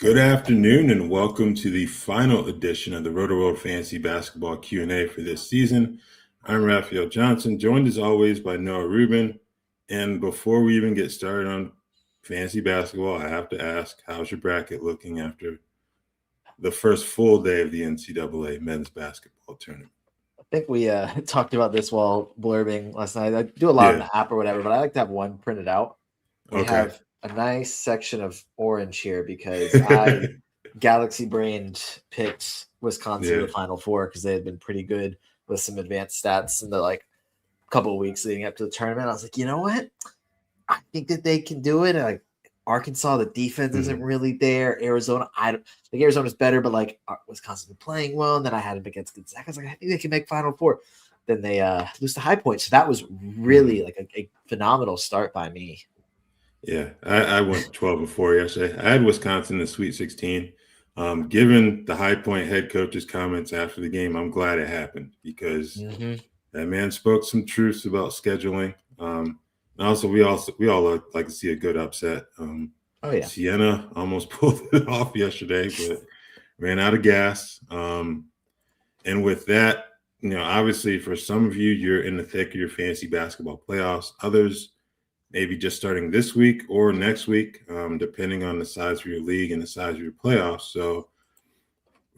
Good afternoon and welcome to the final edition of the Rotoworld Fantasy Basketball Q&A for this season. I'm Raphielle Johnson, joined as always by Noah Rubin. And before we even get started on fantasy basketball, I have to ask, how's your bracket looking after the first full day of the NCAA men's basketball tournament? I think we talked about this while blurbing last night. I do a lot on the app or whatever, but I like to have one printed out. We have a nice section of orange here because I galaxy brained picked Wisconsin to the Final Four because they had been pretty good with some advanced stats in the couple of weeks leading up to the tournament. I was like, you know what? I think that they can do it. And Arkansas, the defense isn't really there. Arizona, I think Arizona's better, but Wisconsin's been playing well. And then I had them against Gonzaga. I was like, I think they can make Final Four. Then they lose to High Point. So that was really a phenomenal start by me. Yeah, I went 12-4 yesterday. I had Wisconsin in the Sweet 16. Given the High Point head coach's comments after the game, I'm glad it happened because that man spoke some truths about scheduling. Also, we all like to see a good upset. Siena almost pulled it off yesterday, but ran out of gas. And with that, obviously for some of you, you're in the thick of your fantasy basketball playoffs. Others, maybe just starting this week or next week, depending on the size of your league and the size of your playoffs. So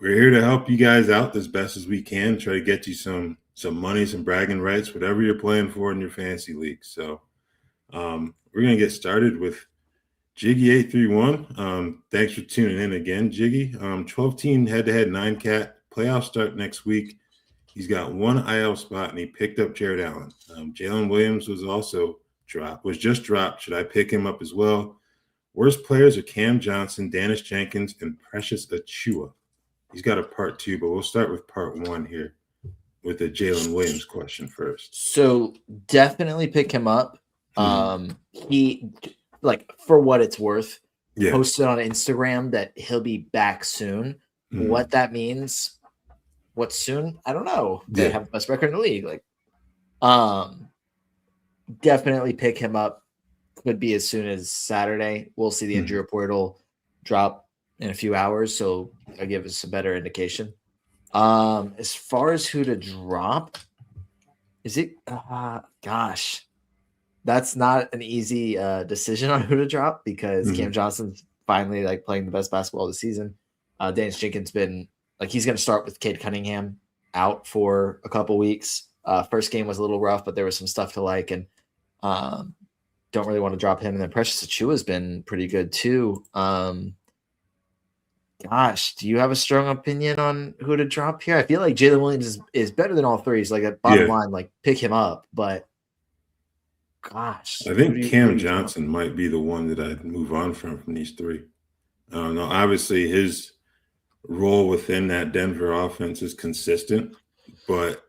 we're here to help you guys out as best as we can, try to get you some money, some bragging rights, whatever you're playing for in your fantasy league. So we're going to get started with Jiggy831. Thanks for tuning in again, Jiggy. 12-team head-to-head 9-cat playoff start next week. He's got one IL spot, and he picked up Jared Allen. Jalen Williams was just dropped. Should I pick him up as well? Worst players are Cam Johnson, Jenkins, and Precious Achiuwa. He's got a part two, but we'll start with part one here with the Jalen Williams question first. So definitely pick him up. He, for what it's worth, posted on Instagram that he'll be back soon. What that means, what's soon? I don't know. They have the best record in the league. Definitely pick him up. Could be as soon as Saturday. We'll see the injury report will drop in a few hours, so I'll give us a better indication. As far as who to drop, is it? Gosh, that's not an easy decision on who to drop because Cam Johnson's finally playing the best basketball of the season. Jenkins been he's going to start with Cade Cunningham out for a couple weeks. First game was a little rough, but there was some stuff to like, and don't really want to drop him. And then Precious Achiuwa has been pretty good too. Gosh, do you have a strong opinion on who to drop here? I feel like Jalen Williams is better than all three. He's at bottom line, pick him up. But gosh, I think Cam Johnson might be the one that I'd move on from these three. I don't know. Obviously, his role within that Denver offense is consistent, but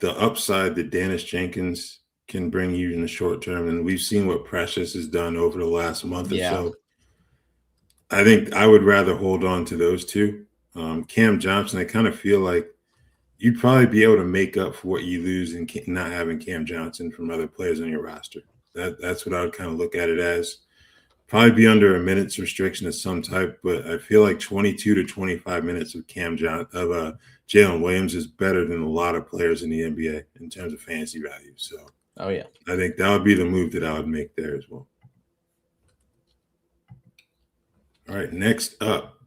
the upside that Jenkins can bring you in the short term, and we've seen what Precious has done over the last month or so. I think I would rather hold on to those two. Cam Johnson, I kind of feel like you'd probably be able to make up for what you lose in not having Cam Johnson from other players on your roster. That's what I would kind of look at it as. Probably be under a minutes restriction of some type, but I feel like 22 to 25 minutes of Jalen Williams is better than a lot of players in the NBA in terms of fantasy value. So, I think that would be the move that I would make there as well. All right, next up,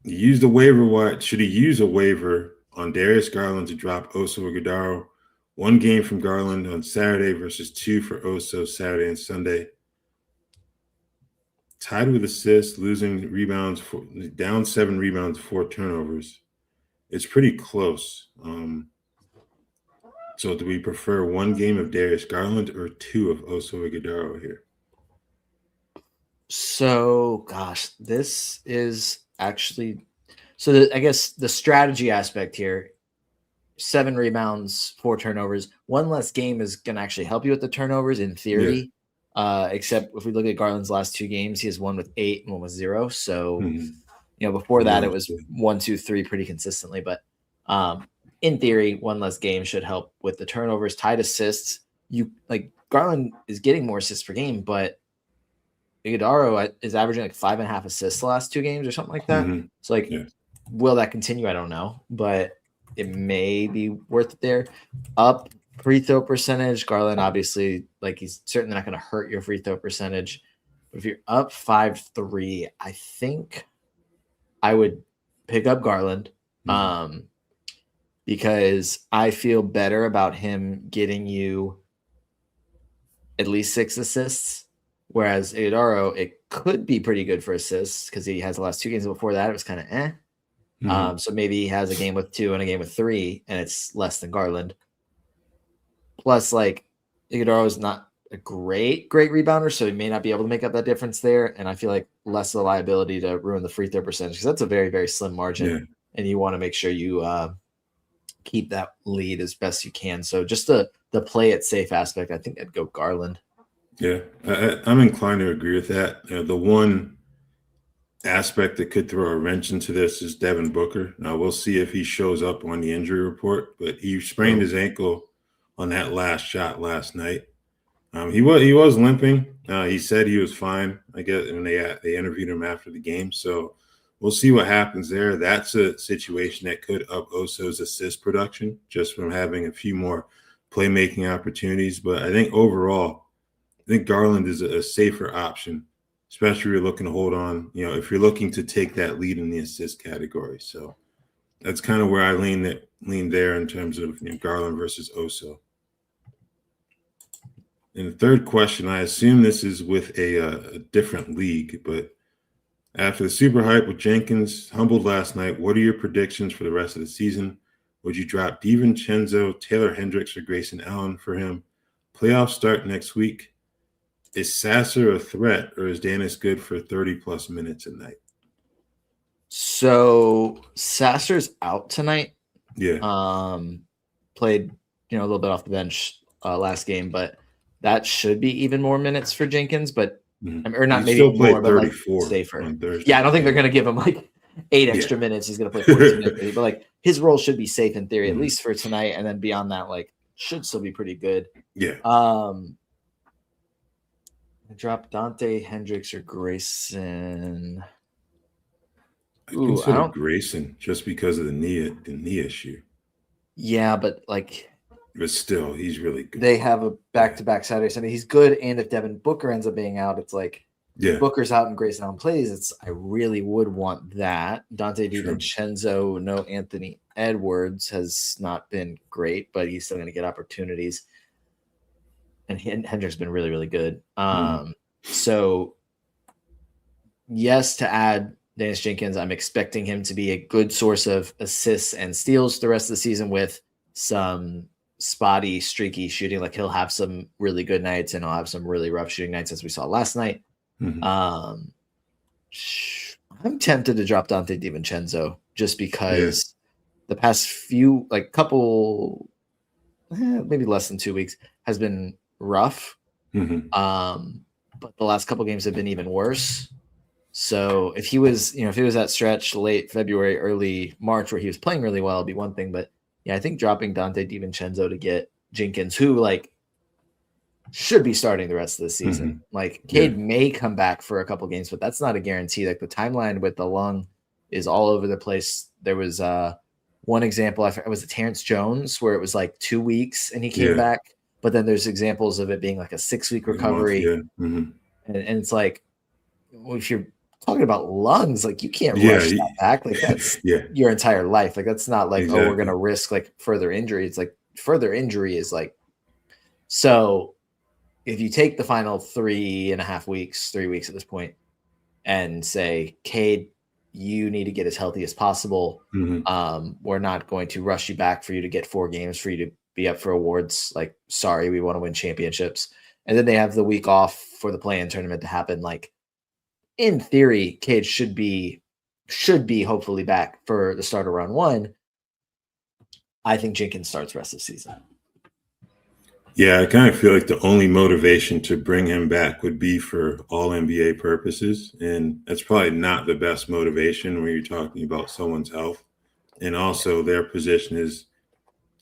use the waiver. Should he use a waiver on Darius Garland to drop Oso Ighodaro? 1 game from Garland on Saturday versus 2 for Oso Saturday and Sunday. Tied with assists, losing rebounds, down 7 rebounds, 4 turnovers. It's pretty close. So do we prefer 1 game of Darius Garland or 2 of Oso Ighodaro here? So, gosh, this is actually – so I guess the strategy aspect here, 7 rebounds, 4 turnovers. 1 less game is going to actually help you with the turnovers in theory. Except if we look at Garland's last 2 games, he has 1 with 8 and 1 with 0. So, before that, it was 1, 2, 3 pretty consistently. But in theory, 1 less game should help with the turnovers. Tied assists, Garland is getting more assists per game, but Iguodaro is averaging like 5.5 assists the last 2 games or something like that. Mm-hmm. So like, will that continue? I don't know, but it may be worth it there. Up free throw percentage, Garland obviously, like, he's certainly not going to hurt your free throw percentage. But if you're up 5-3, I think I would pick up Garland, because I feel better about him getting you at least 6 assists. Whereas Iguodaro, it could be pretty good for assists because he has the last 2 games before that. It was kind of So maybe he has a game with 2 and a game with 3, and it's less than Garland. Plus, like, Iguodaro is not a great rebounder, so he may not be able to make up that difference there. And I feel like less of a liability to ruin the free throw percentage because that's a very, very slim margin, and you want to make sure you keep that lead as best you can. So just the play it safe aspect, I think I'd go Garland. Yeah, I'm inclined to agree with that. The one aspect that could throw a wrench into this is Devin Booker. Now we'll see if he shows up on the injury report, but he sprained his ankle on that last shot last night. He was limping. He said he was fine, I guess, when they interviewed him after the game. So we'll see what happens there. That's a situation that could up Oso's assist production just from having a few more playmaking opportunities. But I think overall, I think Garland is a safer option, especially if you're looking to hold on, if you're looking to take that lead in the assist category. So that's kind of where I lean there in terms of Garland versus Oso. And the third question, I assume this is with a different league, but after the super hype with Jenkins humbled last night, what are your predictions for the rest of the season? Would you drop DiVincenzo, Taylor Hendricks, or Grayson Allen for him? Playoffs start next week. Is Sasser a threat, or is Danis good for 30-plus minutes a night? So Sasser's out tonight. Yeah. Played, a little bit off the bench last game, but that should be even more minutes for Jenkins, but or not, maybe more, but like safer. Yeah, I don't think they're going to give him like 8 extra minutes. He's going to play 14 minutes, but like his role should be safe in theory, at least for tonight, and then beyond that, like, should still be pretty good. Yeah. Drop Dante, Hendricks, or Grayson. I consider Grayson just because of the knee issue. Yeah, but like, but still, he's really good. They have a back-to-back Saturday, Sunday. He's good, and if Devin Booker ends up being out, it's like, Booker's out and Grayson Allen plays. I really would want that. Dante DiVincenzo, no Anthony Edwards has not been great, but he's still going to get opportunities. And Hendricks has been really, really good. So, yes, to add Dennis Jenkins, I'm expecting him to be a good source of assists and steals the rest of the season with some spotty, streaky shooting. Like, he'll have some really good nights and he'll have some really rough shooting nights, as we saw last night. I'm tempted to drop Dante DiVincenzo just because the past few, like, couple, maybe less than 2 weeks, has been rough. But the last couple games have been even worse. So if he was, if he was that stretch late February, early March where he was playing really well, it'd be one thing. But yeah, I think dropping Dante DiVincenzo to get Jenkins, who like should be starting the rest of the season. Like, Cade may come back for a couple games, but that's not a guarantee. Like, the timeline with the lung is all over the place. There was one example, it was Terrence Jones, where it was like 2 weeks and he came back. But then there's examples of it being like a 6-week recovery. And it's like, well, if you're talking about lungs, like, you can't rush that back. Like, that's your entire life. Like, that's not like, we're going to risk like further injury. It's like further injury is like, so if you take the final 3.5 weeks, 3 weeks at this point, and say, Cade, you need to get as healthy as possible. We're not going to rush you back for you to get 4 games for you to be up for awards. Like, sorry, we want to win championships. And then they have the week off for the play-in tournament to happen. Like, in theory, Cade should be hopefully back for the start of round 1. I think Jenkins starts the rest of the season. Yeah, I kind of feel like the only motivation to bring him back would be for all NBA purposes. And that's probably not the best motivation when you're talking about someone's health. And also their position is,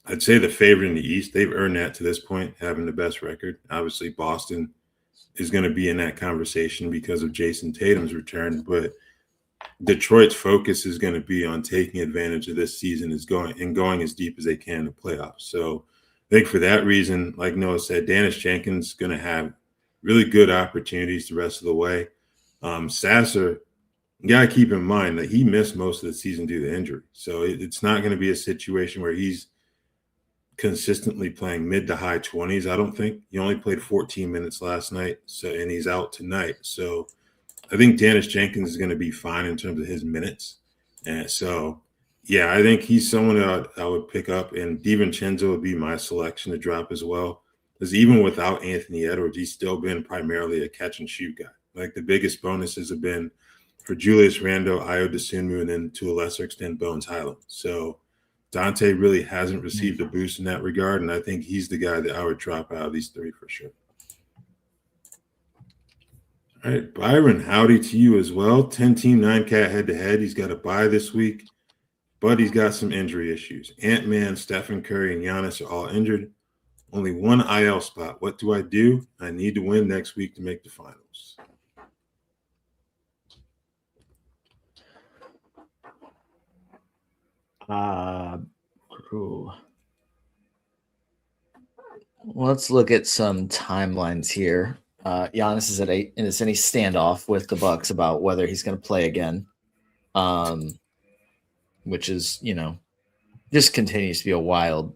I'd say, the favorite in the East. They've earned that to this point, having the best record. Obviously, Boston is going to be in that conversation because of Jason Tatum's return, but Detroit's focus is going to be on taking advantage of this season going as deep as they can in the playoffs. So I think for that reason, like Noah said, Dennis Jenkins is going to have really good opportunities the rest of the way. Sasser, you got to keep in mind that he missed most of the season due to injury. So it's not going to be a situation where he's consistently playing mid to high 20s. I don't think he only played 14 minutes last night. And he's out tonight. So I think Dennis Jenkins is going to be fine in terms of his minutes. And so, yeah, I think he's someone that I would pick up. And DiVincenzo would be my selection to drop as well. Because even without Anthony Edwards, he's still been primarily a catch and shoot guy. Like the biggest bonuses have been for Julius Randle, Ayo Dosunmu, and then to a lesser extent, Bones Highland. So Dante really hasn't received a boost in that regard. And I think he's the guy that I would drop out of these three for sure. All right, Byron, howdy to you as well. 10-team 9-cat head-to-head. He's got a bye this week, but he's got some injury issues. Ant-Man, Stephen Curry, and Giannis are all injured. Only one IL spot. What do I do? I need to win next week to make the finals. Let's look at some timelines here. Giannis is in a standoff with the Bucks about whether he's going to play again, which is, just continues to be a wild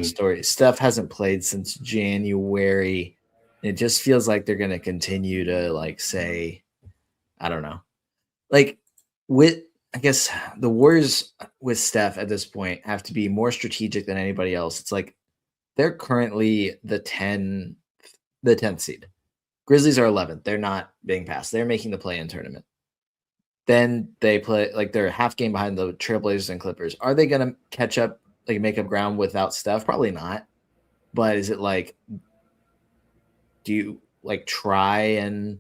story. Steph hasn't played since January. It just feels like they're going to continue to say, I don't know, I guess the Warriors with Steph at this point have to be more strategic than anybody else. It's like they're currently the 10th seed. Grizzlies are 11th. They're not being passed. They're making the play-in tournament. Then they play they're a half game behind the Trailblazers and Clippers. Are they going to catch up, make up ground without Steph? Probably not. But is it do you try and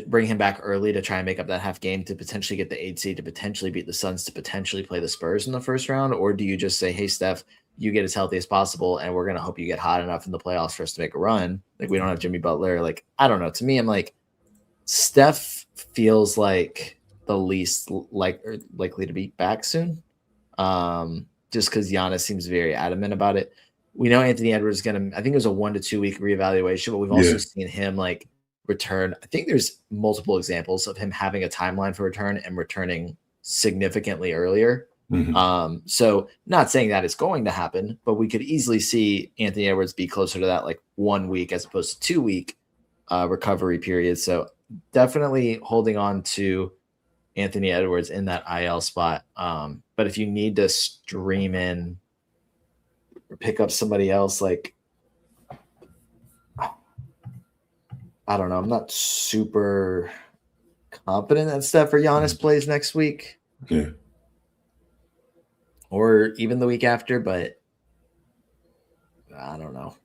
bring him back early to try and make up that half game to potentially get the 8th seed, to potentially beat the Suns, to potentially play the Spurs in the first round? Or do you just say, hey, Steph, you get as healthy as possible, and we're going to hope you get hot enough in the playoffs for us to make a run? We don't have Jimmy Butler. I don't know. To me, I'm Steph feels like the least likely to be back soon, just because Giannis seems very adamant about it. We know Anthony Edwards is going to, I think it was a 1 to 2 week reevaluation, but we've also seen him return. I think there's multiple examples of him having a timeline for return and returning significantly earlier. So not saying that it's going to happen, but we could easily see Anthony Edwards be closer to that 1 week as opposed to 2 week recovery period. So definitely holding on to Anthony Edwards in that IL spot. But if you need to stream in or pick up somebody else, I don't know. I'm not super confident that Steph or Giannis plays next week. Yeah. Or even the week after, but I don't know.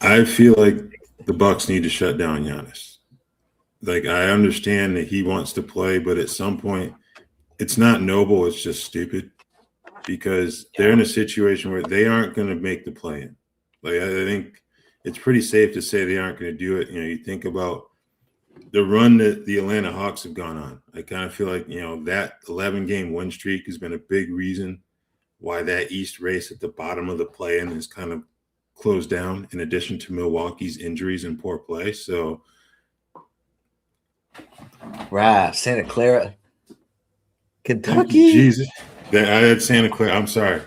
I feel like the Bucks need to shut down Giannis. I understand that he wants to play, but at some point, it's not noble. It's just stupid because they're in a situation where they aren't going to make the play-in. I think it's pretty safe to say they aren't going to do it. You think about the run that the Atlanta Hawks have gone on. I kind of feel like, that 11-game win streak has been a big reason why that East race at the bottom of the play-in has kind of closed down, in addition to Milwaukee's injuries and poor play. So, right, Santa Clara, Kentucky. Jesus. I had Santa Clara. I'm sorry.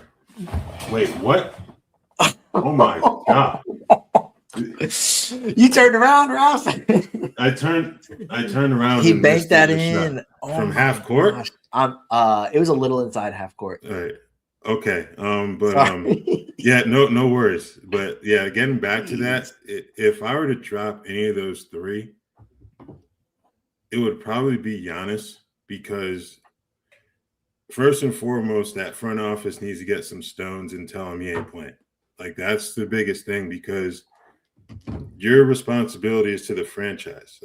Wait, what? Oh, my God. You turned around, Ralph. I turned around. He banked that in from half court. It was a little inside half court. All right. Okay. Yeah, no worries. But yeah, getting back to that, if I were to drop any of those three, it would probably be Giannis, because first and foremost, that front office needs to get some stones and tell him he ain't playing. That's the biggest thing, because your responsibility is to the franchise.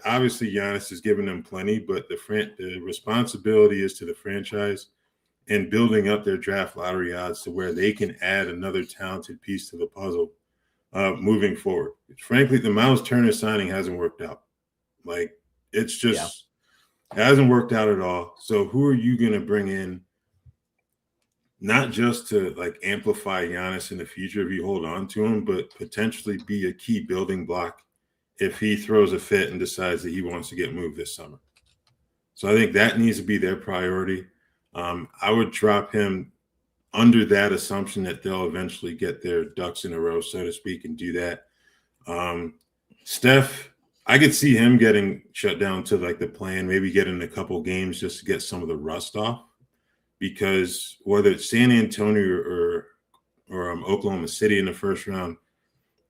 Obviously Giannis is giving them plenty, but the responsibility is to the franchise and building up their draft lottery odds to where they can add another talented piece to the puzzle moving forward. Frankly, the Miles Turner signing hasn't worked out. Like, it's just it hasn't worked out at all. So who are you going to bring in, not just to like amplify Giannis in the future if you hold on to him, but potentially be a key building block if he throws a fit and decides that he wants to get moved this summer? So I think that needs to be their priority. I would drop him under that assumption that they'll eventually get their ducks in a row, so to speak, and do that. Steph, I could see him getting shut down to like the plan, maybe getting a couple games just to get some of the rust off, because whether it's San Antonio or Oklahoma City in the first round,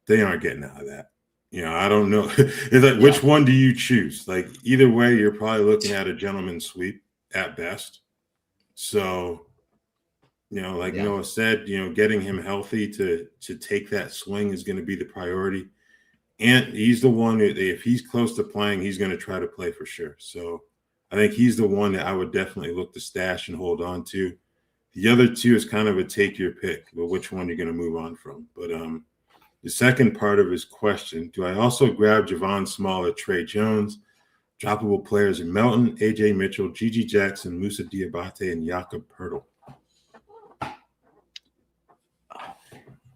they aren't getting out of that. I don't know. It's like, which one do you choose? Like, either way, you're probably looking at a gentleman's sweep at best. So, like Noah said, getting him healthy to take that swing is going to be the priority. And he's the one that if he's close to playing, he's going to try to play for sure. So I think he's the one that I would definitely look to stash and hold on to. The other two is kind of a take your pick, but which one you're going to move on from. But the second part of his question, do I also grab Javon Small or Trey Jones? Droppable players in Melton, A.J. Mitchell, Gigi Jackson, Musa Diabate, and Jakob Poeltl.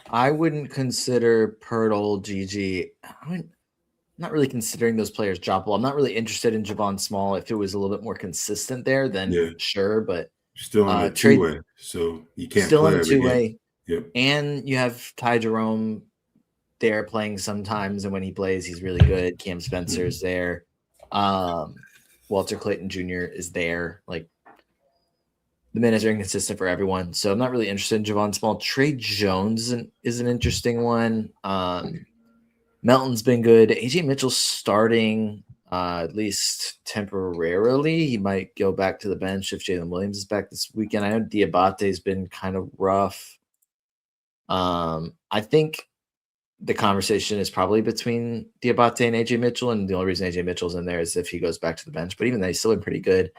I wouldn't consider Poeltl, Gigi. I'm not really considering those players droppable. I'm not really interested in Javon Small. If it was a little bit more consistent there, then sure. But still on a two-way, so you can't still play on a two-way. Yep. And you have Ty Jerome there playing sometimes, and when he plays, he's really good. Cam Spencer's there. Walter Clayton Jr. is there. Like, the minutes are inconsistent for everyone, so I'm not really interested in Javon Small. Trey Jones is an interesting one. Melton's been good. AJ Mitchell's starting at least temporarily. He might go back to the bench if Jalen Williams is back this weekend. I know Diabate's been kind of rough. I think the conversation is probably between Diabate and AJ Mitchell, and the only reason AJ Mitchell's in there is if he goes back to the bench. But even though he's still been pretty good,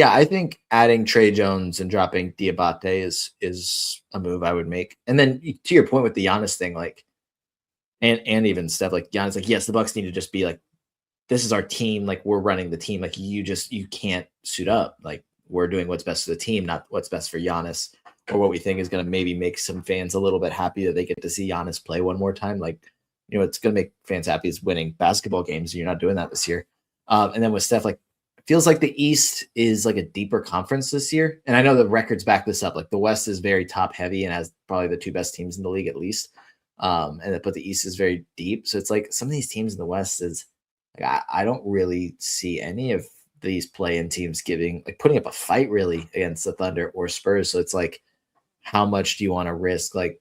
I think adding Trey Jones and dropping Diabate is a move I would make. And then to your point with the Giannis thing, like, and even Steph, like Giannis, like, yes, the Bucks need to just be like, this is our team. Like, we're running the team. Like, you can't suit up. Like, we're doing what's best for the team, not what's best for Giannis, or what we think is going to maybe make some fans a little bit happy that they get to see Giannis play one more time. Like, it's going to make fans happy is winning basketball games. And you're not doing that this year. And then with Steph, like, it feels like the East is like a deeper conference this year. And I know the records back this up. Like, the West is very top heavy and has probably the two best teams in the league at least. But the East is very deep. So it's like some of these teams in the West is like, I don't really see any of these play-in teams putting up a fight really against the Thunder or Spurs. So it's like, how much do you want to risk? Like,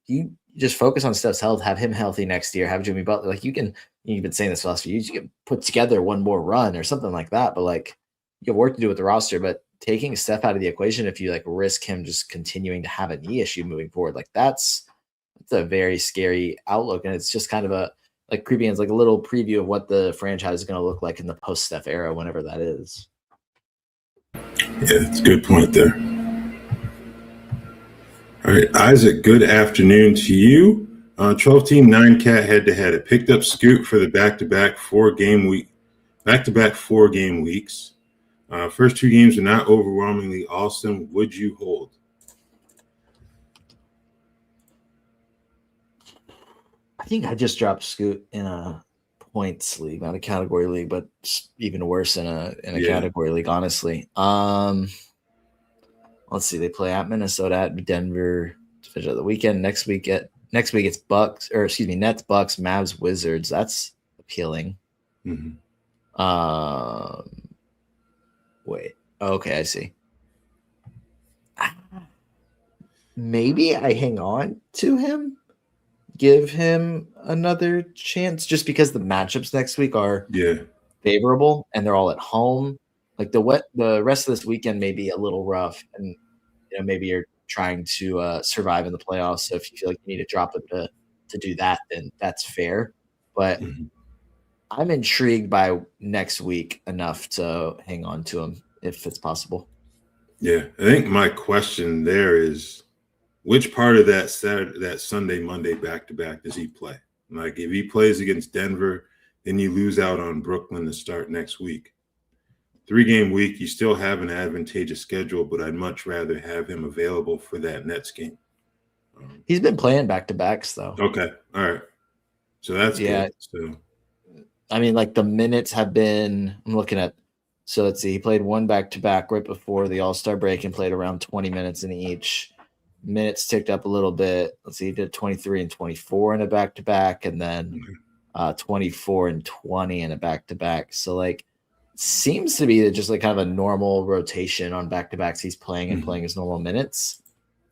you just focus on Steph's health, have him healthy next year, have Jimmy Butler. Like, you've been saying this for the last few years, you can put together one more run or something like that. But like, you have work to do with the roster, but taking Steph out of the equation, if you like risk him just continuing to have a knee issue moving forward, like that's a very scary outlook. And it's just kind of a, like, creeping as like a little preview of what the franchise is going to look like in the post Steph era, whenever that is. Yeah, that's a good point there. All right, Isaac, good afternoon to you. 12-team 9-cat head-to-head. It picked up Scoot for the back-to-back 4-game weeks. First two games are not overwhelmingly awesome. Would you hold? I think I just dropped Scoot in a points league, not a category league, but even worse in a category league, honestly. Let's see. They play at Minnesota, at Denver to finish out the weekend. Next week it's Nets, Bucks, Mavs, Wizards. That's appealing. Mm-hmm. Wait. Okay, I see. Maybe I hang on to him, give him another chance, just because the matchups next week are favorable and they're all at home. Like, the rest of this weekend may be a little rough, and maybe you're trying to survive in the playoffs. So if you feel like you need to drop it to do that, then that's fair. But I'm intrigued by next week enough to hang on to him if it's possible. Yeah, I think my question there is, which part of that Sunday, Monday back-to-back does he play? Like, if he plays against Denver, then you lose out on Brooklyn to start next week. 3-game week, you still have an advantageous schedule, but I'd much rather have him available for that Nets game. He's been playing back-to-backs, though. Okay. All right. So that's good. So, I mean, like, the minutes have been – I'm looking at – so let's see. He played one back-to-back right before the All-Star break and played around 20 minutes in each. Minutes ticked up a little bit. Let's see. He did 23 and 24 in a back-to-back, and then 24 and 20 in a back-to-back. So, like, seems to be just like kind of a normal rotation on back-to-backs. He's playing and playing his normal minutes.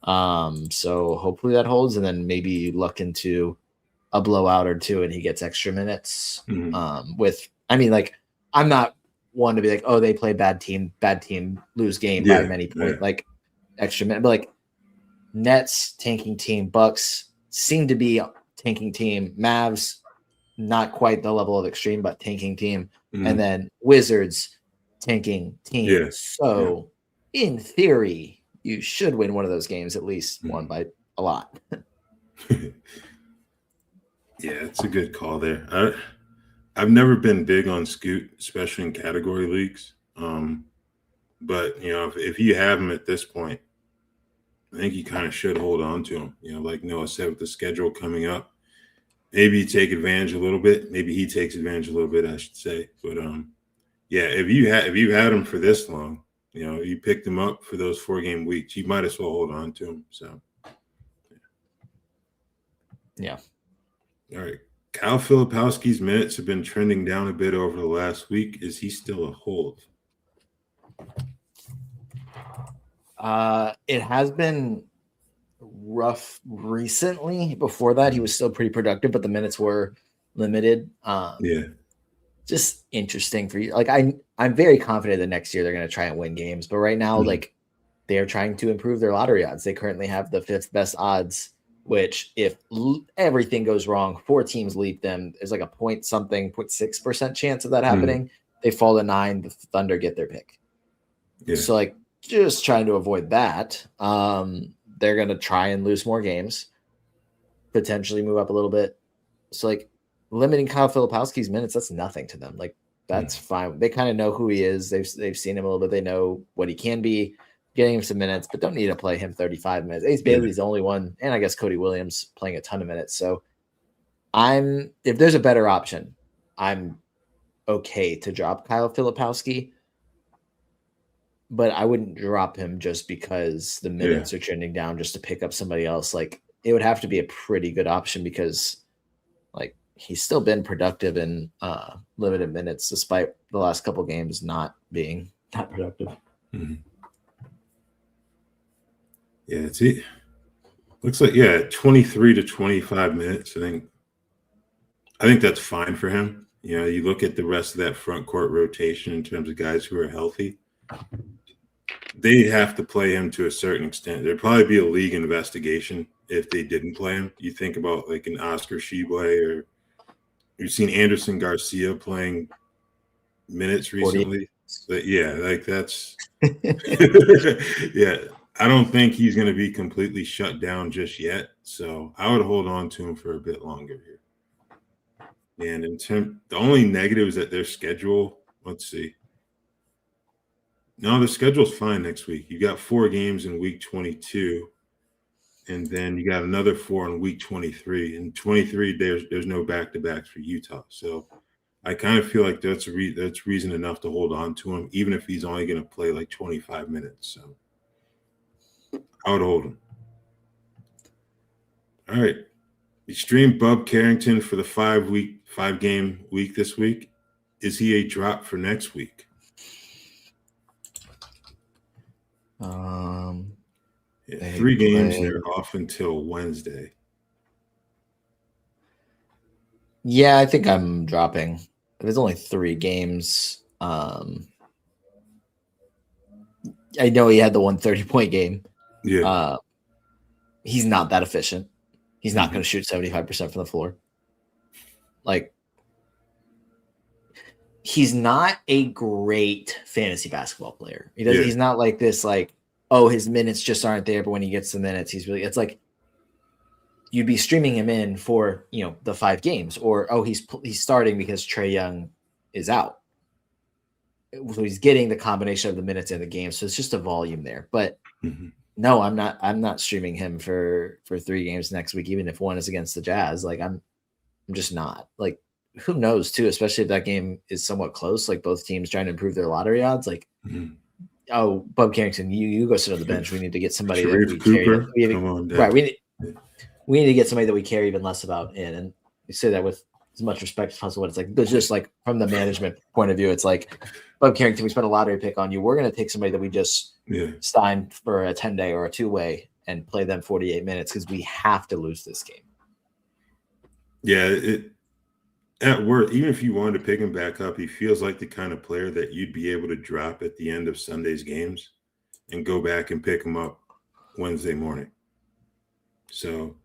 So hopefully that holds, and then maybe look into a blowout or two and he gets extra minutes. I mean, like, I'm not one to be like, oh, they play bad team, lose game by many points, like extra minute, but like Nets tanking team, Bucks seem to be tanking team, Mavs not quite the level of extreme, but tanking team. And then Wizards tanking team. Yeah. So in theory, you should win one of those games, at least one by a lot. Yeah, it's a good call there. I've never been big on Scoot, especially in category leagues. But, you know, if you have him at this point, I think you kind of should hold on to him. You know, like Noah said, with the schedule coming up, maybe you take advantage a little bit. Maybe he takes advantage a little bit, I should say. But yeah, if you had him for this long, you know, you picked him up for those 4-game weeks, you might as well hold on to him. So, yeah. All right. Kyle Filipowski's minutes have been trending down a bit over the last week. Is he still a hold? It has been rough recently. Before that, he was still pretty productive, but the minutes were limited. Just interesting for you. Like, I'm very confident that next year they're going to try and win games, but right now, like, they're trying to improve their lottery odds. They currently have the 5th best odds, which if everything goes wrong, 4 teams leap them. There's like a 0.6% chance of that happening. They fall to 9, the Thunder get their pick. So, like, just trying to avoid that. They're going to try and lose more games, potentially move up a little bit. So, like, limiting Kyle Filipowski's minutes, that's nothing to them. Like, that's fine. They kind of know who he is. They've seen him a little bit. They know what he can be. Getting him some minutes, but don't need to play him 35 minutes. Ace Bailey's the only one, and I guess Cody Williams playing a ton of minutes. So if there's a better option, I'm okay to drop Kyle Filipowski, but I wouldn't drop him just because the minutes are trending down just to pick up somebody else. Like, it would have to be a pretty good option because, like, he's still been productive in limited minutes despite the last couple games not being that productive. Yeah, looks like 23 to 25 minutes. I think that's fine for him. You know, you look at the rest of that front court rotation in terms of guys who are healthy. They have to play him to a certain extent. There'd probably be a league investigation if they didn't play him. You think about like an Oscar Tshiebwe, or you've seen Anderson Garcia playing minutes recently. But yeah, like that's I don't think he's going to be completely shut down just yet. So I would hold on to him for a bit longer here. And the only negative is that their schedule, let's see. No, the schedule's fine next week. You got 4 games in week 22, and then you got another 4 in week 23. In 23, there's no back-to-backs for Utah. So I kind of feel like that's reason enough to hold on to him, even if he's only going to play like 25 minutes. So I would hold him. All right. You streamed Bub Carrington for the 5-game week this week. Is he a drop for next week? 3 games, they're off until Wednesday. Yeah, I think I'm dropping. There's only 3 games. I know he had the 130-point game. Yeah. He's not that efficient. He's not going to shoot 75% from the floor. Like, he's not a great fantasy basketball player. He's not like this, like, oh, his minutes just aren't there, but when he gets the minutes, it's like you'd be streaming him in for, the 5 games, or, oh, he's starting because Trae Young is out. So he's getting the combination of the minutes in the game. So it's just a volume there. But no, I'm not streaming him for 3 games next week, even if one is against the Jazz. Like I'm just not. Like, who knows too, especially if that game is somewhat close, like both teams trying to improve their lottery odds. Like, oh, Bub Carrington, you go sit on the bench. We need to get somebody Sharif that we Cooper, care. come on down. Right. We need to get somebody that we care even less about in. And we say that with as much respect as possible. It's like, but just like from the management point of view, it's like, Bub Carrington, we spent a lottery pick on you. We're going to take somebody that we just signed for a 10-day or a 2-way and play them 48 minutes because we have to lose this game. Yeah, at work, even if you wanted to pick him back up, he feels like the kind of player that you'd be able to drop at the end of Sunday's games and go back and pick him up Wednesday morning. So,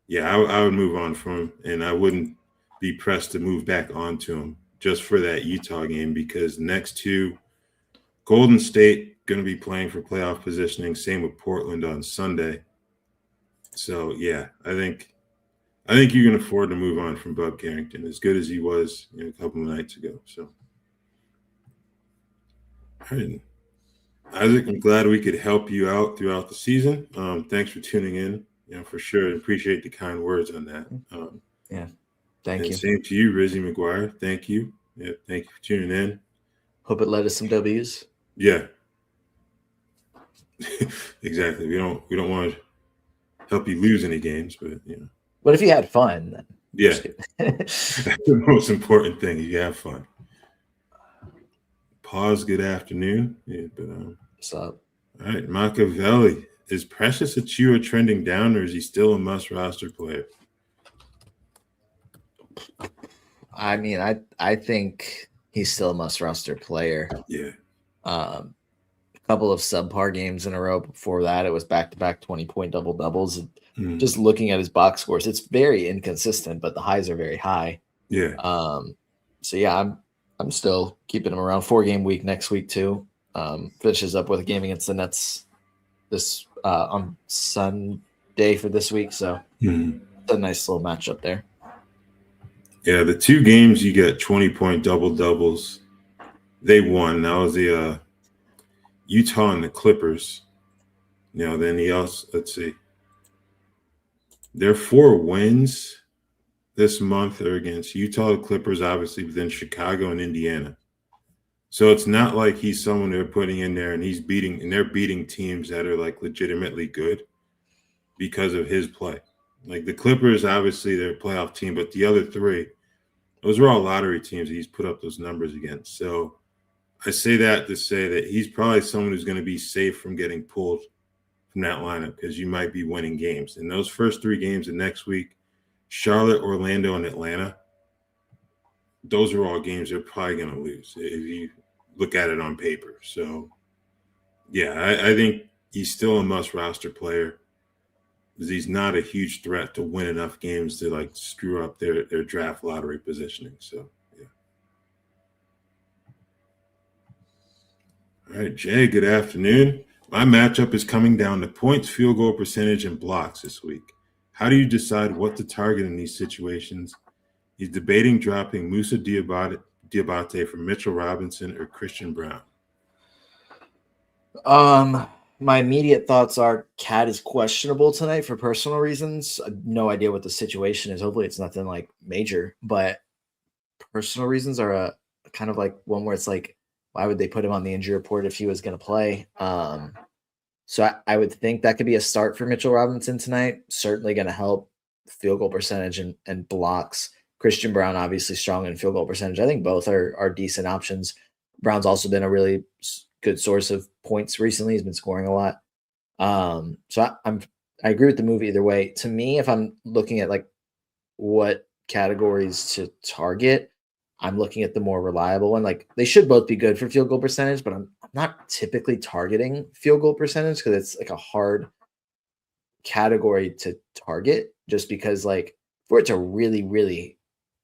yeah, I would move on from him, and I wouldn't be pressed to move back onto him just for that Utah game, because next 2, Golden State going to be playing for playoff positioning. Same with Portland on Sunday. So, yeah, I think you can afford to move on from Bub Carrington, as good as he was a couple of nights ago. So, all right. Isaac, I'm glad we could help you out throughout the season. Thanks for tuning in. For sure. Appreciate the kind words on that. Thank you. Same to you, Rizzy McGuire. Thank you. Yeah, thank you for tuning in. Hope it led us some W's. Yeah. Exactly. We don't want to help you lose any games, but What if you had fun? Then? Yeah. That's the most important thing. You have fun. Pause. Good afternoon. Yeah, but what's up? All right, Machiavelli. Is Precious Achiuwa trending down, or is he still a must roster player? I mean, I think he's still a must roster player. Yeah. A couple of subpar games in a row. Before that, it was back-to-back 20-point double-doubles. Just looking at his box scores, it's very inconsistent, but the highs are very high. Yeah. So yeah, I'm still keeping him around. 4-game week next week too. Finishes up with a game against the Nets this on Sunday for this week. So it's a nice little matchup there. Yeah, the 2 games you get 20-point double-doubles, they won. That was the Utah and the Clippers. Then he also, let's see. Their 4 wins this month are against Utah, the Clippers, obviously, but then Chicago and Indiana. So it's not like he's someone they're putting in there and they're beating teams that are like legitimately good because of his play. Like the Clippers, obviously they're a playoff team, but the other 3, those are all lottery teams that he's put up those numbers against. So I say that to say that he's probably someone who's going to be safe from getting pulled from that lineup because you might be winning games. And those first 3 games of next week, Charlotte, Orlando, and Atlanta, those are all games they're probably going to lose if you look at it on paper. So, yeah, I think he's still a must-roster player because he's not a huge threat to win enough games to, like, screw up their draft lottery positioning. So, yeah. All right, Jay, good afternoon. My matchup is coming down to points, field goal percentage, and blocks this week. How do you decide what to target in these situations? He's debating dropping Musa Diabate for Mitchell Robinson or Christian Brown. My immediate thoughts are Cat is questionable tonight for personal reasons. I have no idea what the situation is. Hopefully it's nothing like major, but personal reasons are a kind of like one where it's like, why would they put him on the injury report if he was going to play? So I would think that could be a start for Mitchell Robinson tonight. Certainly going to help field goal percentage and blocks. Christian Brown, obviously strong in field goal percentage. I think both are decent options. Brown's also been a really good source of points recently. He's been scoring a lot. So I agree with the move either way. To me, if I'm looking at like what categories to target, I'm looking at the more reliable one. Like they should both be good for field goal percentage, but I'm not typically targeting field goal percentage because it's like a hard category to target just because like for it to really, really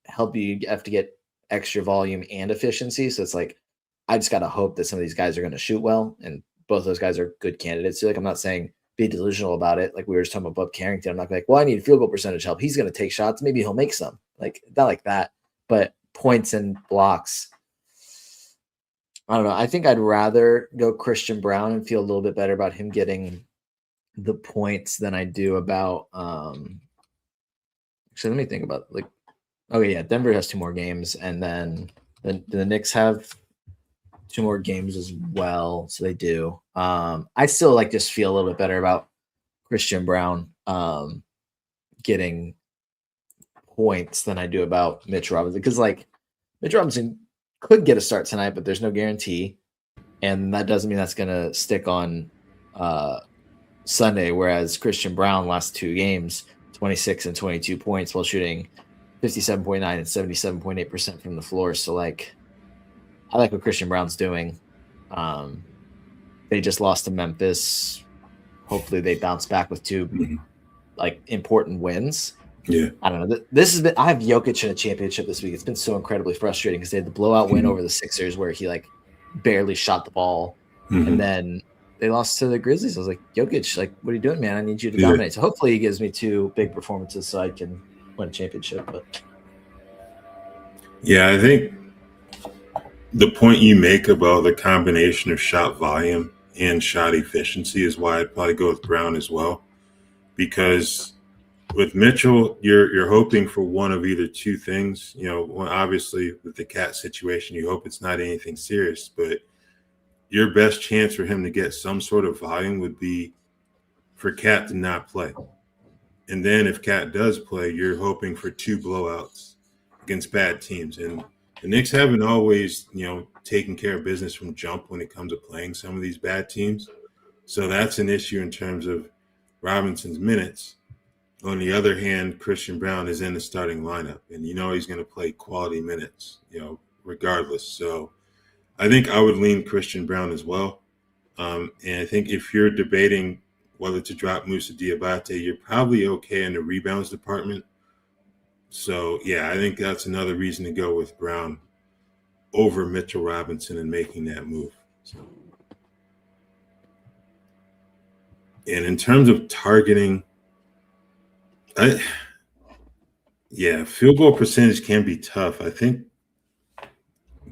help you have to get extra volume and efficiency. So it's like, I just got to hope that some of these guys are going to shoot well, and both those guys are good candidates. So like, I'm not saying be delusional about it. Like we were just talking about Bub Carrington. I'm not like, well, I need field goal percentage help. He's going to take shots. Maybe he'll make some. Like not like that, but points and blocks. I don't know. I think I'd rather go Christian Braun and feel a little bit better about him getting the points than I do about actually let me think about like okay, yeah, Denver has 2 more games, and then the Knicks have 2 more games as well. So they do. I still like just feel a little bit better about Christian Braun getting points than I do about Mitch Robinson. Because like Mitch Robinson could get a start tonight, but there's no guarantee. And that doesn't mean that's gonna stick on Sunday, whereas Christian Braun last 2 games, 26 and 22 points while shooting 57.9 and 77.8% from the floor. So like I like what Christian Braun's doing. They just lost to Memphis. Hopefully they bounce back with 2 like important wins. Yeah. I don't know. This has been I have Jokic in a championship this week. It's been so incredibly frustrating because they had the blowout win over the Sixers where he like barely shot the ball. And then they lost to the Grizzlies. I was like, Jokic, like, what are you doing, man? I need you to dominate. So hopefully he gives me 2 big performances so I can win a championship. But yeah, I think the point you make about the combination of shot volume and shot efficiency is why I'd probably go with Brown as well. Because with Mitchell, you're hoping for one of either 2 things. You know, obviously with the Cat situation, you hope it's not anything serious, but your best chance for him to get some sort of volume would be for Cat to not play. And then if Cat does play, you're hoping for 2 blowouts against bad teams. And the Knicks haven't always, taken care of business from jump when it comes to playing some of these bad teams. So that's an issue in terms of Robinson's minutes. On the other hand, Christian Braun is in the starting lineup, and he's going to play quality minutes, regardless. So I think I would lean Christian Braun as well. And I think if you're debating whether to drop Moussa Diabate, you're probably okay in the rebounds department. So, yeah, I think that's another reason to go with Braun over Mitchell Robinson and making that move. So. And in terms of targeting, field goal percentage can be tough. I think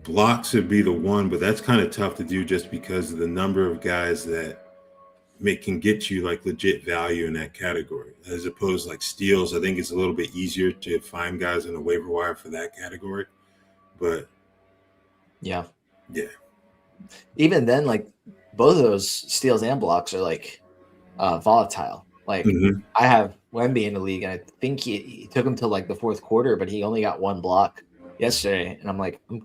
blocks would be the one, but that's kind of tough to do just because of the number of guys that can get you like legit value in that category. As opposed to like steals, I think it's a little bit easier to find guys in the waiver wire for that category. But yeah. Even then, like both of those steals and blocks are like volatile. Like I have Wemby in the league, and I think he took him till like the 4th quarter, but he only got 1 block yesterday. And I'm like, I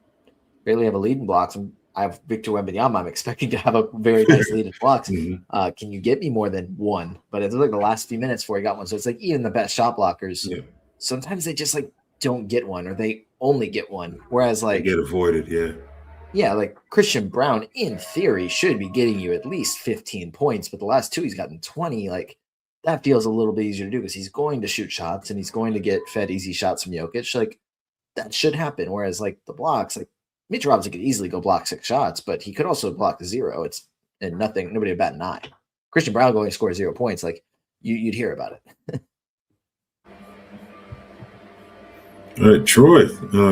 barely have a lead in blocks. I have Victor Wembanyama. I'm expecting to have a very nice lead in blocks. Can you get me more than 1? But it's like the last few minutes before he got 1. So it's like even the best shot blockers, sometimes they just like don't get 1, or they only get 1. Whereas like they get avoided, like Christian Braun in theory should be getting you at least 15 points, but the last 2 he's gotten 20. Like that feels a little bit easier to do because he's going to shoot shots and he's going to get fed easy shots from Jokic. Like that should happen. Whereas like the blocks, like Mitch Robinson could easily go block 6 shots, but he could also block 0. Nobody would bat an eye. Christian Braun going to score 0 points, like you'd hear about it. All right, Troy,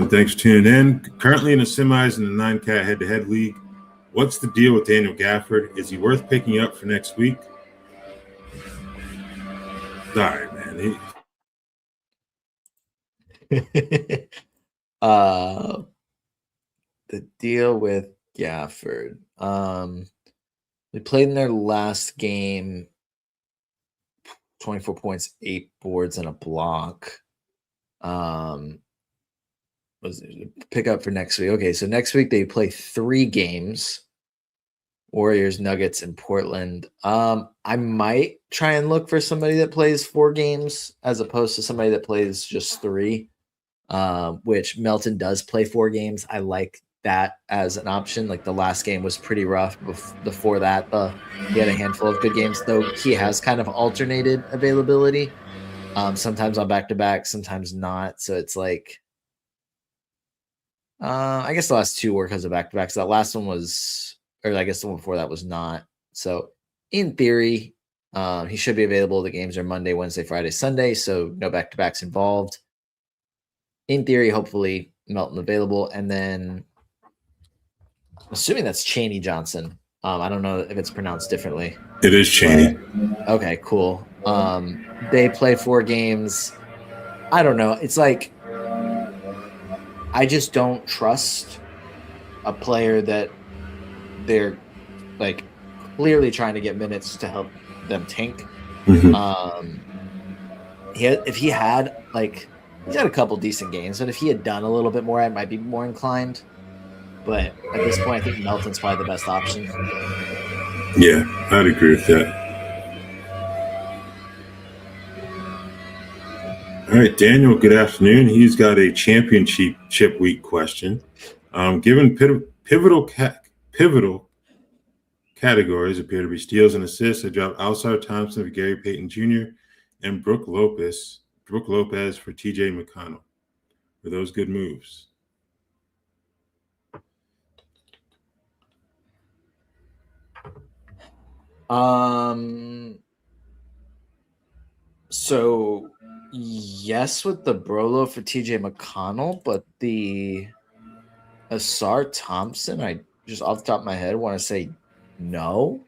thanks for tuning in. Currently in the semis in the 9-cat head-to-head league. What's the deal with Daniel Gafford? Is he worth picking up for next week? All right, man. The deal with Gafford. They played in their last game, 24 points, 8 boards, and a block. Pick up for next week. Okay, so next week they play 3 games. Warriors, Nuggets, and Portland. I might try and look for somebody that plays 4 games as opposed to somebody that plays just 3. Which Melton does play 4 games. I like that as an option. Like the last game was pretty rough. Before that, he had a handful of good games, though he has kind of alternated availability. Sometimes on back-to-back, sometimes not. So it's like, I guess the last 2 were because of back-to-back. So that last one was, or I guess the one before that was not. So in theory, he should be available. The games are Monday, Wednesday, Friday, Sunday, so no back-to-backs involved. In theory, hopefully Melton available, and then assuming that's Chaney Johnson. I don't know if it's pronounced differently. It is Chaney. Okay, cool. They play 4 games. I don't know. It's like I just don't trust a player that they're like clearly trying to get minutes to help them tank. Mm-hmm. If he had he's had a couple decent games, but if he had done a little bit more, I might be more inclined. But at this point, I think Melton's probably the best option. Yeah, I'd agree with that. All right, Daniel, good afternoon. He's got a championship week question. Given pivotal categories appear to be steals and assists, I dropped Alsar Thompson for Gary Payton Jr. and Brooke Lopez for TJ McConnell. Were those good moves? So yes, with the Brolo for TJ McConnell, but the Asar Thompson, I just off the top of my head want to say no.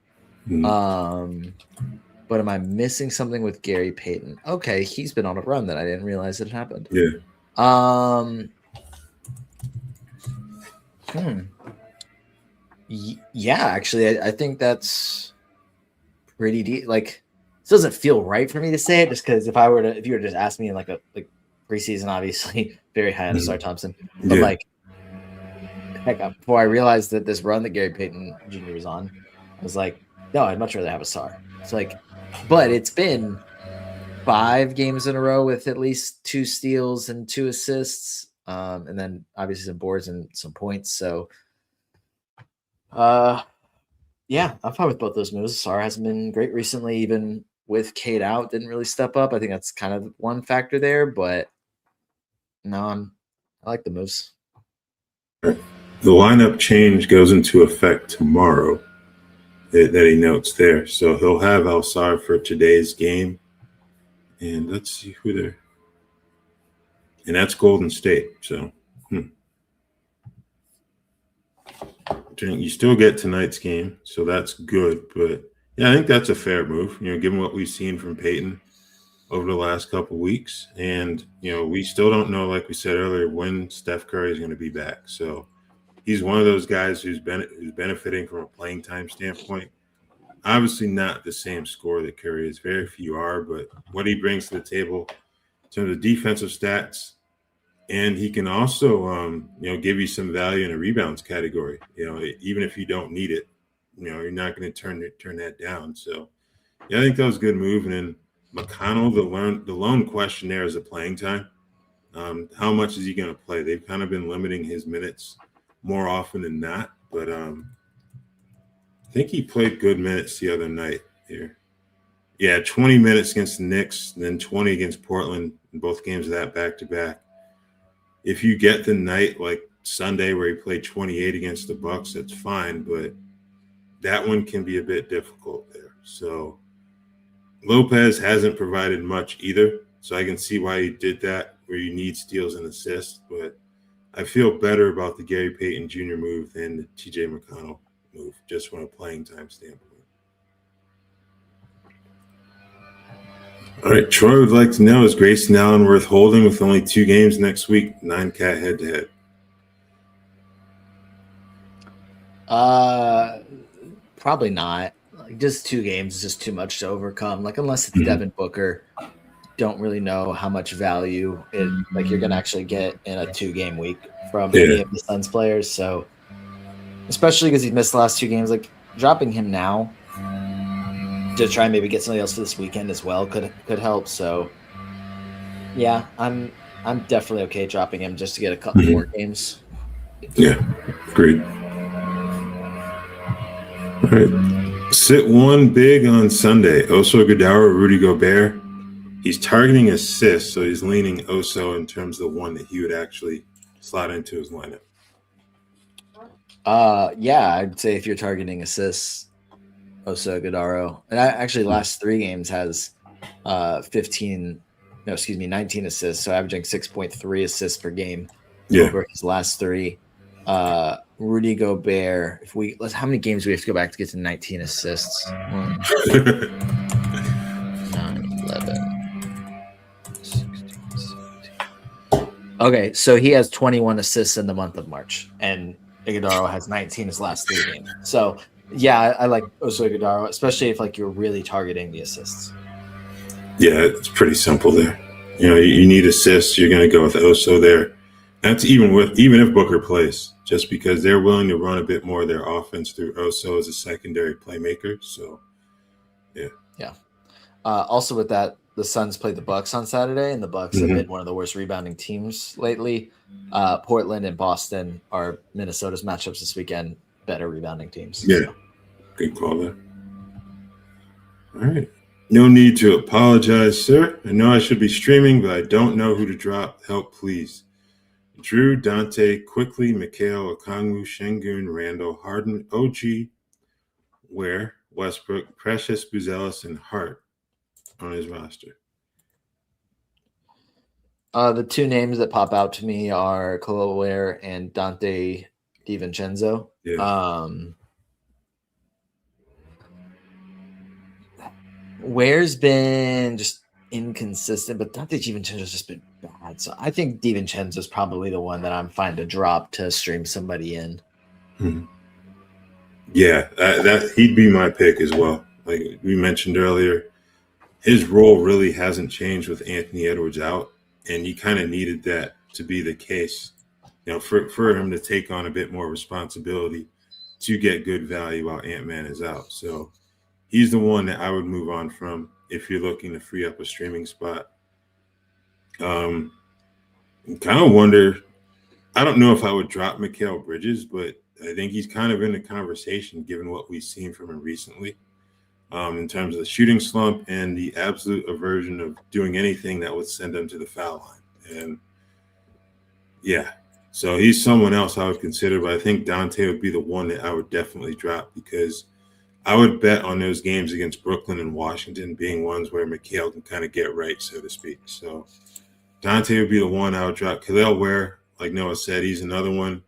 But am I missing something with Gary Payton? Okay, he's been on a run that I didn't realize it happened. Yeah. Yeah, actually, I think that's pretty deep. Like, it doesn't feel right for me to say it, just because if you were to just ask me in like preseason, obviously very high on Asar Thompson, but heck, before I realized that this run that Gary Payton Jr. was on, I was like, no, I'd much rather have Asar. It's like, but it's been 5 games in a row with at least 2 steals and 2 assists, and then obviously some boards and some points. So, yeah, I'm fine with both those moves. Asar hasn't been great recently, even with Cade out, didn't really step up. I think that's kind of one factor there, but no, I like the moves. The lineup change goes into effect tomorrow that he notes there. So he'll have Alsar for today's game. And let's see who they're. And that's Golden State. So you still get tonight's game. So that's good. But yeah, I think that's a fair move, given what we've seen from Payton over the last couple of weeks. And, we still don't know, like we said earlier, when Steph Curry is going to be back. So he's one of those guys who's benefiting from a playing time standpoint. Obviously not the same score that Curry is. Very few are, but what he brings to the table in terms of defensive stats, and he can also, give you some value in a rebounds category. Even if you don't need it, you're not going to turn that down. So, yeah, I think that was a good move. And then McConnell, the lone question there is the playing time. How much is he going to play? They've kind of been limiting his minutes more often than not, but I think he played good minutes the other night here. Yeah, 20 minutes against the Knicks, then 20 against Portland in both games of that back-to-back. If you get the night like Sunday where he played 28 against the Bucks, that's fine, but that one can be a bit difficult there. So Lopez hasn't provided much either, so I can see why he did that, where you need steals and assists, but I feel better about the Gary Payton Jr. move than the TJ McConnell move, just from a playing time standpoint. All right, Troy would like to know, is Grayson Allen worth holding with only 2 games next week, 9-cat head-to-head? Probably not. Just 2 games is just too much to overcome. Unless it's Devin Booker, don't really know how much value you're going to actually get in a 2-game week from any of the Suns players. So, especially because he's missed the last 2 games, dropping him now to try and maybe get somebody else for this weekend as well could help. So, yeah, I'm definitely okay dropping him just to get a couple more games. Yeah, agreed. All right. Sit one big on Sunday. Oso Iguodala, Rudy Gobert. He's targeting assists, so he's leaning Oso in terms of the one that he would actually slot into his lineup. Yeah, I'd say if you're targeting assists, Oso Ighodaro. And actually last 3 games has 19 assists, so averaging 6.3 assists per game over his last 3. Rudy Gobert, how many games do we have to go back to get to 19 assists? 1, 9, 11, 16, 17. Okay, so he has 21 assists in the month of March, and Ighodaro has 19 his last 3 games. So yeah, I like Oso Ighodaro, especially if you're really targeting the assists. Yeah, it's pretty simple there. You need assists, you're going to go with Oso there. That's even if Booker plays, just because they're willing to run a bit more of their offense through Oso as a secondary playmaker. So, yeah. Yeah. Also with that, the Suns played the Bucks on Saturday, and the Bucks have been one of the worst rebounding teams lately. Portland and Boston are Minnesota's matchups this weekend, better rebounding teams. Yeah, so. Good call there. All right. No need to apologize, sir. I know I should be streaming, but I don't know who to drop. Help, please. Drew, Dante, Quickly, Mikhail, Okongwu, Şengün, Randall, Harden, OG, Ware, Westbrook, Precious, Buzelis, and Hart on his roster. The 2 names that pop out to me are Khalil Ware and Dante DiVincenzo. Yeah. Ware's been just inconsistent, but Dante DiVincenzo's just been bad. So I think DiVincenzo's probably the one that I'm fine to drop to stream somebody in. Yeah, that he'd be my pick as well. Like we mentioned earlier, his role really hasn't changed with Anthony Edwards out, and you kind of needed that to be the case. For him to take on a bit more responsibility to get good value while Ant-Man is out. So he's the one that I would move on from if you're looking to free up a streaming spot. Kind of wonder, I don't know if I would drop Mikal Bridges, but I think he's kind of in the conversation given what we've seen from him recently in terms of the shooting slump and the absolute aversion of doing anything that would send him to the foul line. And yeah, so he's someone else I would consider, but I think Dante would be the one that I would definitely drop because I would bet on those games against Brooklyn and Washington being ones where Mikal can kind of get right, so to speak. So Dante would be the one I would drop. Khalil Ware, like Noah said, he's another one.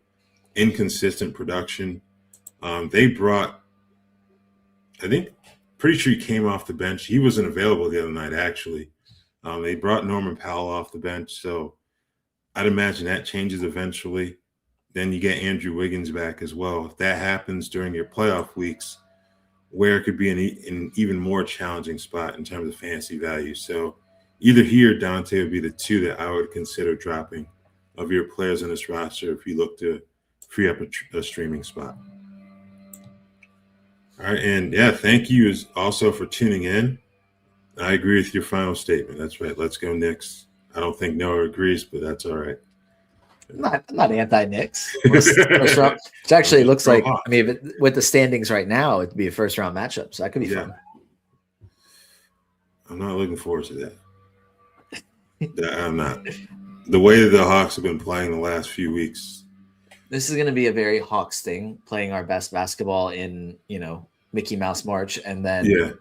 Inconsistent production. They brought, I think, pretty sure he came off the bench. He wasn't available the other night, actually. They brought Norman Powell off the bench, so I'd imagine that changes eventually. Then you get Andrew Wiggins back as well. If that happens during your playoff weeks, Ware could be an even more challenging spot in terms of fantasy value. So either he or Dante would be the 2 that I would consider dropping of your players on this roster if you look to free up a streaming spot. All right, and yeah, thank you also for tuning in. I agree with your final statement. That's right. Let's go Knicks. I don't think Noah agrees, but that's all right. I'm not anti-Knicks. It actually looks like, I mean, with the standings right now, it'd be a first-round matchup, so that could be fun. I'm not looking forward to that. I'm not. The way that the Hawks have been playing the last few weeks. This is going to be a very Hawks thing, playing our best basketball in, Mickey Mouse March, and then a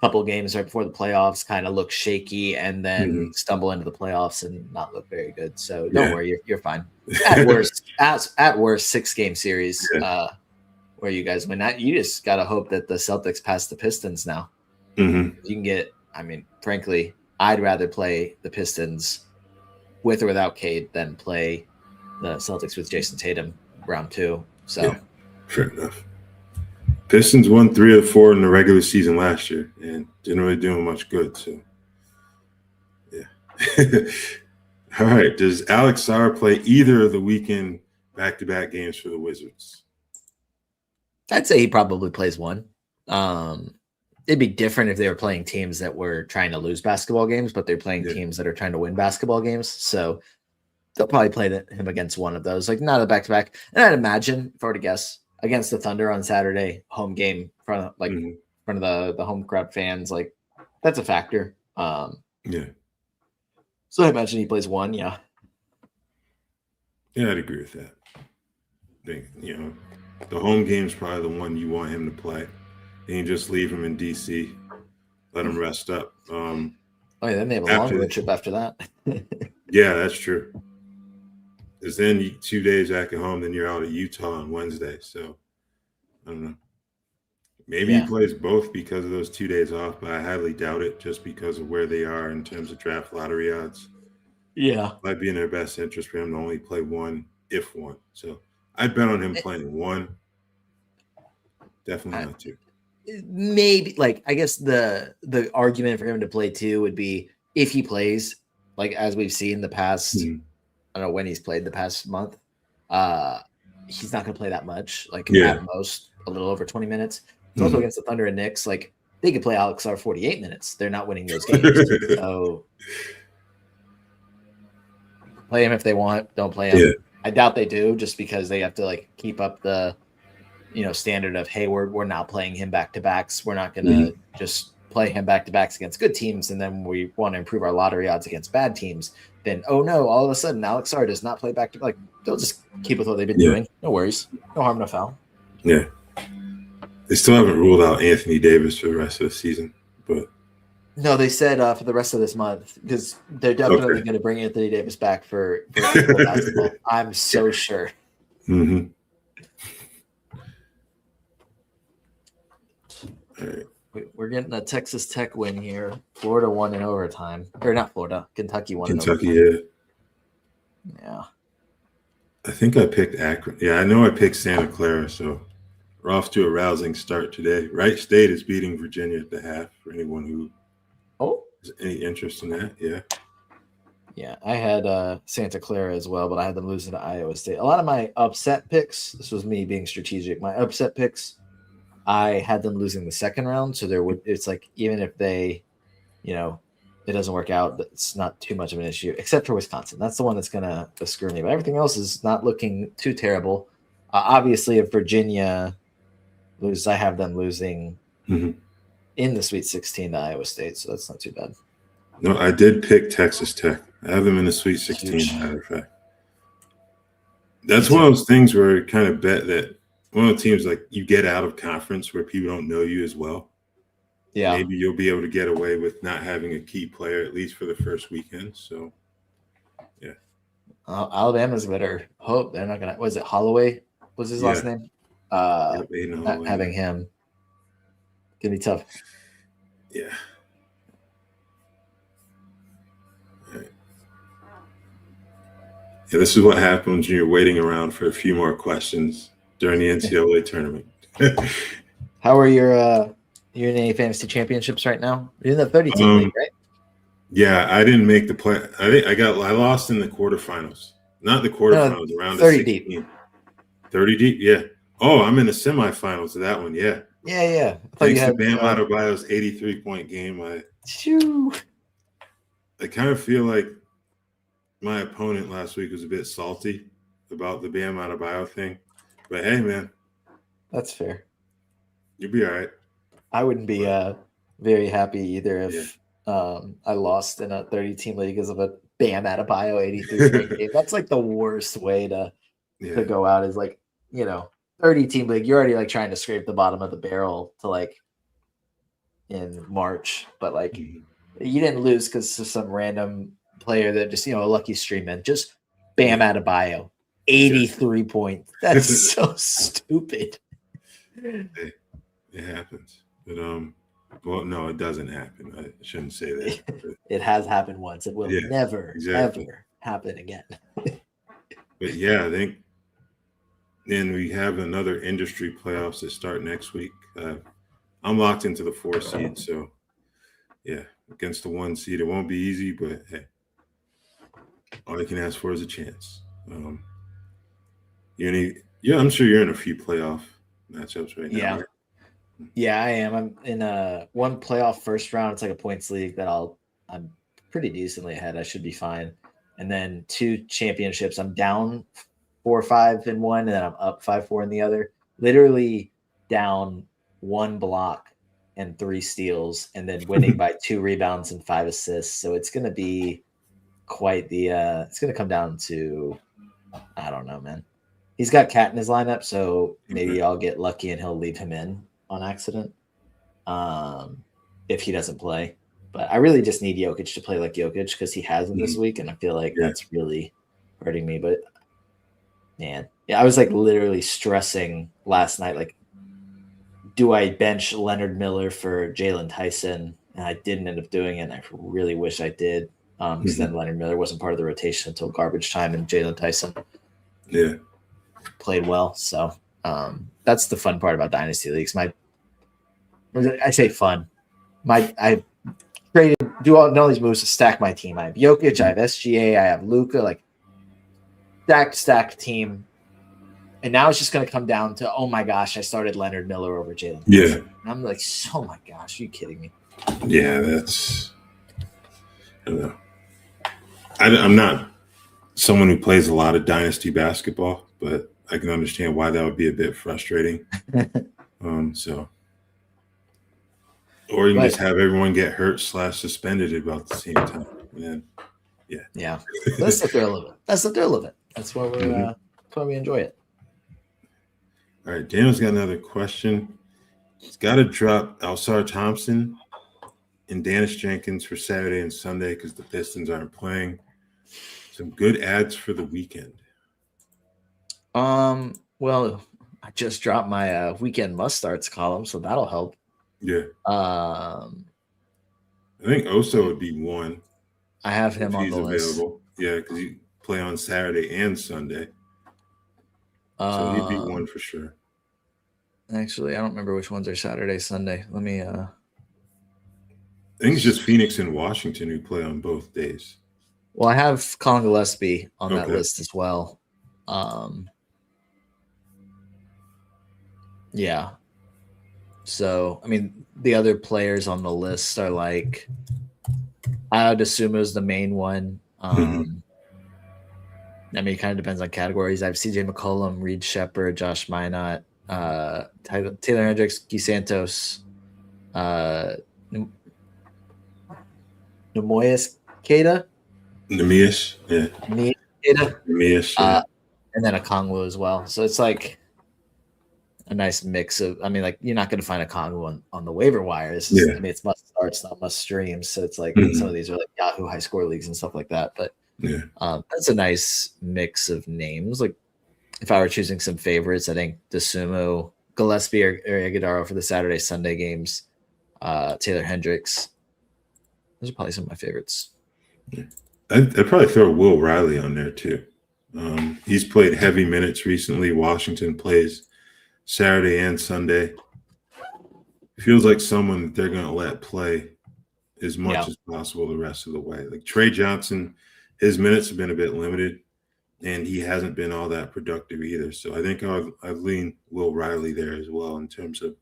couple games right before the playoffs kind of look shaky, and then stumble into the playoffs and not look very good. So don't worry, you're fine. At worst, 6-game series where you guys win. That you just got to hope that the Celtics pass the Pistons now. You can get. I mean, frankly, I'd rather play the Pistons with or without Cade than play the Celtics with Jason Tatum round 2. So fair enough. Pistons won 3 of 4 in the regular season last year and didn't really do them much good. So, yeah. All right. Does Alex Sarr play either of the weekend back-to-back games for the Wizards? I'd say he probably plays one. It'd be different if they were playing teams that were trying to lose basketball games, but they're playing teams that are trying to win basketball games. So they'll probably play him against one of those, like not a back-to-back. And I'd imagine, if I were to guess, against the Thunder on Saturday, home game, in front of the home crowd fans, like that's a factor. So I imagine he plays one. Yeah, I'd agree with that. I think the home game's probably the one you want him to play. and you just leave him in DC, let him rest up. Then they have a long road trip after that. Yeah, that's true. Because then 2 days back at home, then you're out at Utah on Wednesday. So I don't know. Maybe he plays both because of those 2 days off, but I highly doubt it just because of where they are in terms of draft lottery odds. Yeah. Might be in their best interest for him to only play one, if one. So I'd bet on him playing one. Definitely not two. Maybe, I guess the argument for him to play two would be if he plays, as we've seen the past, I don't know when he's played the past month, he's not going to play that much, at most a little over 20 minutes. It's also against the Thunder and Knicks. They could play Alex R 48 minutes. They're not winning those games. So play him if they want. Don't play him. Yeah. I doubt they do, just because they have to keep up the standard of, hey, we're now playing him back-to-backs. We're not going to just play him back-to-backs against good teams, and then we want to improve our lottery odds against bad teams. Then, oh no, all of a sudden Alex R does not play back-to-back. They'll just keep with what they've been doing. No worries. No harm, no foul. Yeah. They still haven't ruled out Anthony Davis for the rest of the season, but no, they said for the rest of this month, because they're definitely going to bring Anthony Davis back for basketball. I'm so sure. Mm-hmm. All right. We're getting a Texas Tech win here. Florida won in overtime. Or not Florida. Kentucky won in overtime. Yeah. I think I picked Akron. Yeah, I know I picked Santa Clara, so we're off to a rousing start today. Wright State is beating Virginia at the half for anyone who has any interest in that. Yeah. Yeah, I had Santa Clara as well, but I had them losing to Iowa State. A lot of my upset picks, this was me being strategic. My upset picks, I had them losing the second round. So it's even if they, it doesn't work out, it's not too much of an issue, except for Wisconsin. That's the one that's going to screw me. But everything else is not looking too terrible. Obviously, if Virginia loses, I have them losing in the Sweet 16 to Iowa State. So that's not too bad. No, I did pick Texas Tech. I have them in the Sweet 16, as a matter of fact. That's one of those things where you kind of bet that one of the teams, you get out of conference where people don't know you as well. Yeah. Maybe you'll be able to get away with not having a key player, at least for the first weekend. So, yeah. Alabama's better hope. They're not going to – was it Holloway? Was his last name? Not having him. Going to be tough. Yeah. All right. Yeah, this is what happens when you're waiting around for a few more questions during the NCAA tournament. How are your UNA Fantasy Championships right now? You're in the 30-team league, right? Yeah, I didn't make the play. I lost in the quarterfinals. Not the quarterfinals, around 30 the 16. Deep. 30 deep, yeah. Oh, I'm in the semifinals of that one, yeah. Yeah. Thanks to Bam Adebayo's 83-point game. I kind of feel like my opponent last week was a bit salty about the Bam Adebayo thing. But hey, man. That's fair. You'll be all right. I wouldn't be very happy either if I lost in a 30-team league because of a Bam Adebayo 83 game. That's the worst way to go out is 30-team league. You're already trying to scrape the bottom of the barrel to in March, but you didn't lose because of some random player that just a lucky stream in. Just Bam Adebayo 83 points. That's so stupid. Hey, it happens. But well, no, it doesn't happen. I shouldn't say that. It has happened once. It will never, ever happen again. But yeah, I think then we have another industry playoffs that start next week. I'm locked into the 4 seed, so yeah, against the 1 seed, it won't be easy, but hey, all I can ask for is a chance. I'm sure you're in a few playoff matchups right now. Right? Yeah, I am. I'm in one playoff first round. It's a points league that I'm pretty decently ahead. I should be fine. And then 2 championships. I'm down 4-5 in one, and then I'm up 5-4 in the other. Literally down 1 block and 3 steals, and then winning by 2 rebounds and 5 assists. So it's going to be quite the it's going to come down to, I don't know, man. He's got Cat in his lineup, so maybe I'll get lucky and he'll leave him in on accident. if he doesn't play. But I really just need Jokic to play like Jokic because he hasn't this week, and I feel like that's really hurting me. But man, yeah, I was like literally stressing last night. Like, do I bench Leonard Miller for Jalen Tyson? And I didn't end up doing it. And I really wish I did, because then Leonard Miller wasn't part of the rotation until garbage time, and Jalen Tyson played well. So that's the fun part about Dynasty Leagues. I say fun. I do all these moves to stack my team. I have Jokic, I have SGA, I have Luka, like stacked team. And now it's just going to come down to, oh my gosh, I started Leonard Miller over Jalen. Yeah. And I'm like, oh my gosh, are you kidding me? Yeah, that's – I don't know. I'm not someone who plays a lot of dynasty basketball, but I can understand why that would be a bit frustrating. Or you can just have everyone get hurt / suspended at about the same time. Yeah. That's the thrill of it. That's why that's why we enjoy it. All right, Daniel's got another question. He's got to drop Alsar Thompson and Dennis Jenkins for Saturday and Sunday because the Pistons aren't playing. Some good ads for the weekend. Well, I just dropped my weekend must starts column, so that'll help. Yeah. I think Oso would be one. I have him on the available. List. Yeah, because you play on Saturday and Sunday. So he'd be one for sure. Actually, I don't remember which ones are Saturday, Sunday. Let me I think it's just Phoenix and Washington who play on both days. Well, I have Colin Gillespie on that list as well. Yeah. So, I mean, the other players on the list are like Ayo Dosunmu is the main one. I mean, it kind of depends on categories. I have CJ McCollum, Reed Shepherd, Josh Minot, Taylor Hendricks, Guy Santos, Neemias Queta. Neemias, yeah. Neemias, and then a Kongwu as well. So it's like a nice mix of. I mean, like you're not going to find a Kongwu on the waiver wire. I mean, it's must starts, not must streams. So it's like some of these are like Yahoo high score leagues and stuff like that. But that's a nice mix of names. Like if I were choosing some favorites, I think Dosunmu, Gillespie, or Iguodala for the Saturday Sunday games. Taylor Hendricks. Those are probably some of my favorites. Yeah. I'd probably throw Will Riley on there too. He's played heavy minutes recently. Washington plays Saturday and Sunday. Feels like someone that they're going to let play as much as possible the rest of the way. Like Trey Johnson, his minutes have been a bit limited, and he hasn't been all that productive either. So I think I've leaned Will Riley there as well in terms of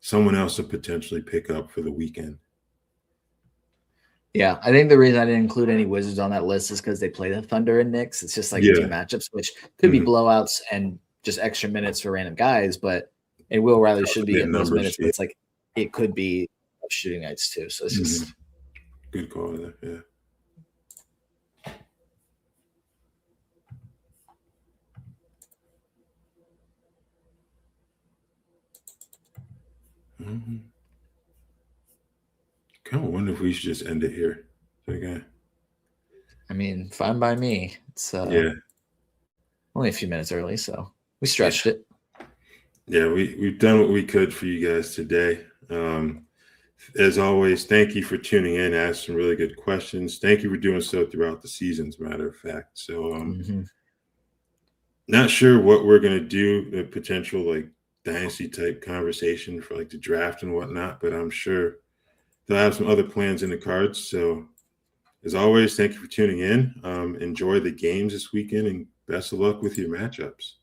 someone else to potentially pick up for the weekend. Yeah, I think the reason I didn't include any Wizards on that list is because they play the Thunder and Knicks. It's just like two matchups, which could be blowouts and just extra minutes for random guys. But and Will Riley should be in those minutes, but it's like it could be shooting nights too. So it's just good call there. Yeah. Kind of wonder if we should just end it here. Okay. I mean, fine by me. It's only a few minutes early, so we stretched it. Yeah, we've done what we could for you guys today. As always, thank you for tuning in, asked some really good questions. Thank you for doing so throughout the season, as a matter of fact. So not sure what we're going to do, a potential like dynasty type conversation for like the draft and whatnot, but I'm sure they'll have some other plans in the cards. So as always, thank you for tuning in. Enjoy the games this weekend and best of luck with your matchups.